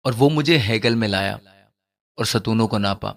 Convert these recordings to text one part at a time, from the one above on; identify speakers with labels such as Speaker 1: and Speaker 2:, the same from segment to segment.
Speaker 1: اور وہ مجھے ہیکل میں لایا اور ستونوں کو ناپا،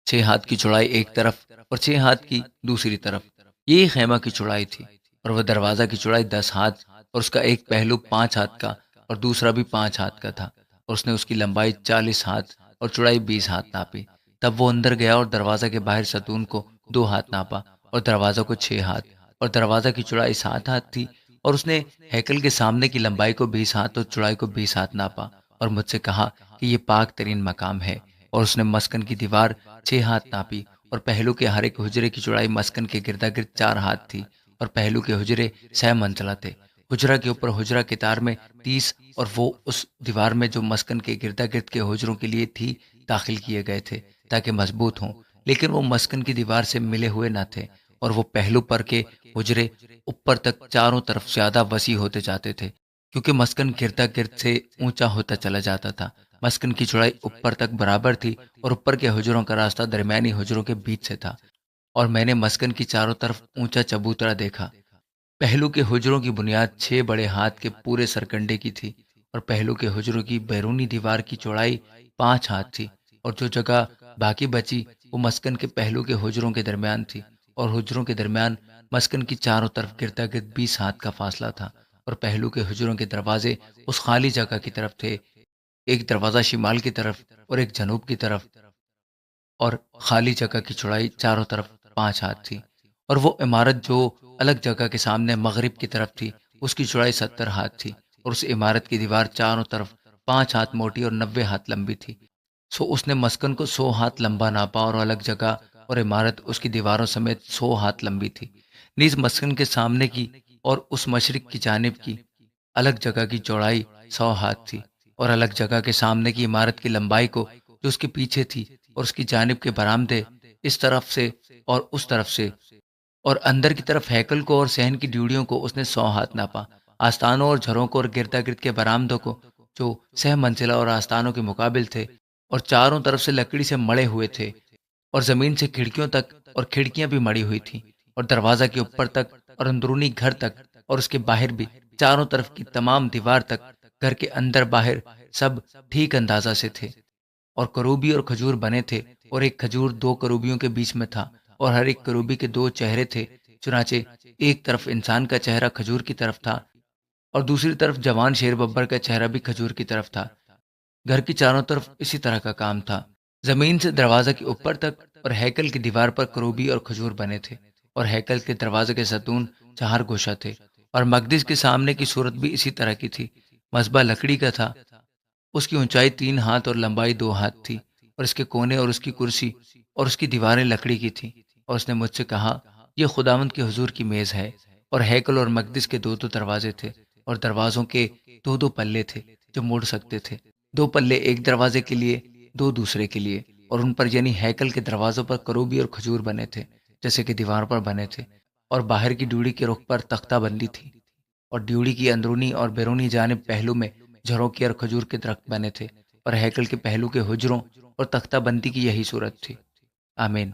Speaker 1: 6 ہاتھ کی چوڑائی ایک طرف اور 6 ہاتھ کی دوسری طرف، یہی خیمہ کی چوڑائی تھی۔ اور وہ دروازہ کی چوڑائی 10 ہاتھ اور اس کا ایک پہلو 5 ہاتھ کا اور دوسرا بھی 5 ہاتھ کا تھا، اور اس نے اس کی لمبائی 40 ہاتھ اور چوڑائی 20 ہاتھ ناپی۔ تب وہ اندر گیا اور دروازہ کے باہر ستون کو 2 ہاتھ ناپا اور دروازہ کو 6 ہاتھ، اور دروازہ کی چوڑائی 7 ہاتھ تھی، اور اس نے ہیکل کے سامنے کی لمبائی کو 20 ہاتھ اور چوڑائی کو 20 ہاتھ ناپا، اور مجھ سے کہا کہ یہ پاک ترین مقام ہے۔ اور اس نے مسکن کی دیوار 6 ہاتھ ناپی، اور پہلو کے ہر ایک حجرے کی چوڑائی مسکن کے گردا گرد 4 ہاتھ تھی، اور پہلو کے حجرے 6 منزلہ تھے، حجرہ کے اوپر حجرہ کتار میں 30، اور وہ اس دیوار میں جو مسکن کے گردا گرد کے حجروں کے لیے تھی داخل کیے گئے تھے تاکہ مضبوط ہوں، لیکن وہ مسکن کی دیوار سے ملے ہوئے نہ تھے، اور وہ پہلو پر کے حجرے اوپر تک چاروں طرف زیادہ وسیع ہوتے جاتے تھے، کیونکہ مسکن گردا گرد سے اونچا ہوتا چلا جاتا تھا۔ مسکن کی چوڑائی اوپر تک برابر تھی، اور اوپر کے حجروں کا راستہ درمیانی حجروں کے بیچ سے تھا۔ اور میں نے مسکن کی چاروں طرف اونچا چبوترا دیکھا۔ پہلو کے حجروں کی بنیاد 6 بڑے ہاتھ کے پورے سرکنڈے کی تھی، اور پہلو کے حجروں کی بیرونی دیوار کی چوڑائی 5 ہاتھ تھی، اور جو جگہ باقی بچی وہ مسکن کے پہلو کے حجروں کے درمیان تھی، اور حجروں کے درمیان مسکن کی چاروں طرف گردا گرد 20 ہاتھ کا فاصلہ تھا۔ اور پہلو کے حجروں کے دروازے اس خالی جگہ کی طرف تھے، ایک دروازہ شمال کی طرف اور ایک جنوب کی طرف، اور خالی جگہ کی چوڑائی چاروں طرف 5 ہاتھ تھی۔ اور وہ عمارت جو الگ جگہ کے سامنے مغرب کی طرف تھی، اس کی چوڑائی 70 ہاتھ تھی، اور اس عمارت کی دیوار چاروں طرف 5 ہاتھ موٹی اور 90 ہاتھ لمبی تھی۔ سو اس نے مسکن کو 100 ہاتھ لمبا ناپا، اور الگ جگہ اور عمارت اس کی دیواروں سمیت 100 ہاتھ لمبی تھی۔ نیز مسکن کے سامنے کی اور اس مشرق کی جانب کی الگ جگہ کی چوڑائی 100 ہاتھ تھی، اور الگ جگہ کے سامنے کی عمارت کی لمبائی کو جو اس کے پیچھے تھی، اور اس کی جانب کے برآمدے اس طرف سے اور اس طرف سے، اور اندر کی طرف ہیکل کو اور صحن کی ڈیوڑیوں کو اس نے 100 ہاتھ ناپا۔ آستانوں اور جھروں کو اور گردا گرد کے برآمدوں کو جو 6 منزلہ اور آستانوں کے مقابل تھے اور چاروں طرف سے لکڑی سے مڑے ہوئے تھے، اور زمین سے کھڑکیوں تک اور کھڑکیاں بھی مڑی ہوئی تھیں، اور دروازہ کے اوپر تک اور اندرونی گھر تک اور اس کے باہر بھی چاروں طرف کی تمام دیوار تک، گھر کے اندر باہر سب ٹھیک اندازہ سے تھے۔ اور کروبی اور کھجور بنے تھے، اور ایک کھجور 2 کروبیوں کے بیچ میں تھا، اور ہر ایک کروبی کے 2 چہرے تھے، چنانچہ ایک طرف انسان کا چہرہ کھجور کی طرف تھا، اور دوسری طرف جوان شیر ببر کا چہرہ بھی کھجور کی طرف تھا۔ گھر کی چاروں طرف اسی طرح کا کام تھا، زمین سے دروازہ کے اوپر تک اور ہیکل کی دیوار پر کروبی اور کھجور بنے تھے، اور ہیکل کے دروازے کے ستون 4 گوشہ تھے، اور مقدس کے سامنے کی صورت بھی اسی طرح کی تھی۔ مصباح لکڑی کا تھا، اس کی اونچائی 3 ہاتھ اور لمبائی 2 ہاتھ تھی، اور اس کے کونے اور اس کی کرسی اور اس کی دیواریں لکڑی کی تھیں۔ اور اس نے مجھ سے کہا، یہ خداوند کے حضور کی میز ہے۔ اور ہیکل اور مقدس کے 2 دروازے تھے، اور دروازوں کے 2 پلے تھے جو مڑ سکتے تھے، 2 پلے ایک دروازے کے لیے، 2 دوسرے کے لیے، اور ان پر یعنی ہیکل کے دروازوں پر کروبی اور کھجور بنے تھے جیسے کہ دیوار پر بنے تھے، اور باہر کی ڈیوڑی کے رخ پر تختہ بندی تھی، اور ڈیوڑی کی اندرونی اور بیرونی جانب پہلو میں جھروں کے اور کھجور کے درخت بنے تھے، اور ہیکل کے پہلو کے حجروں اور تختہ بندی کی یہی صورت تھی۔ آمین۔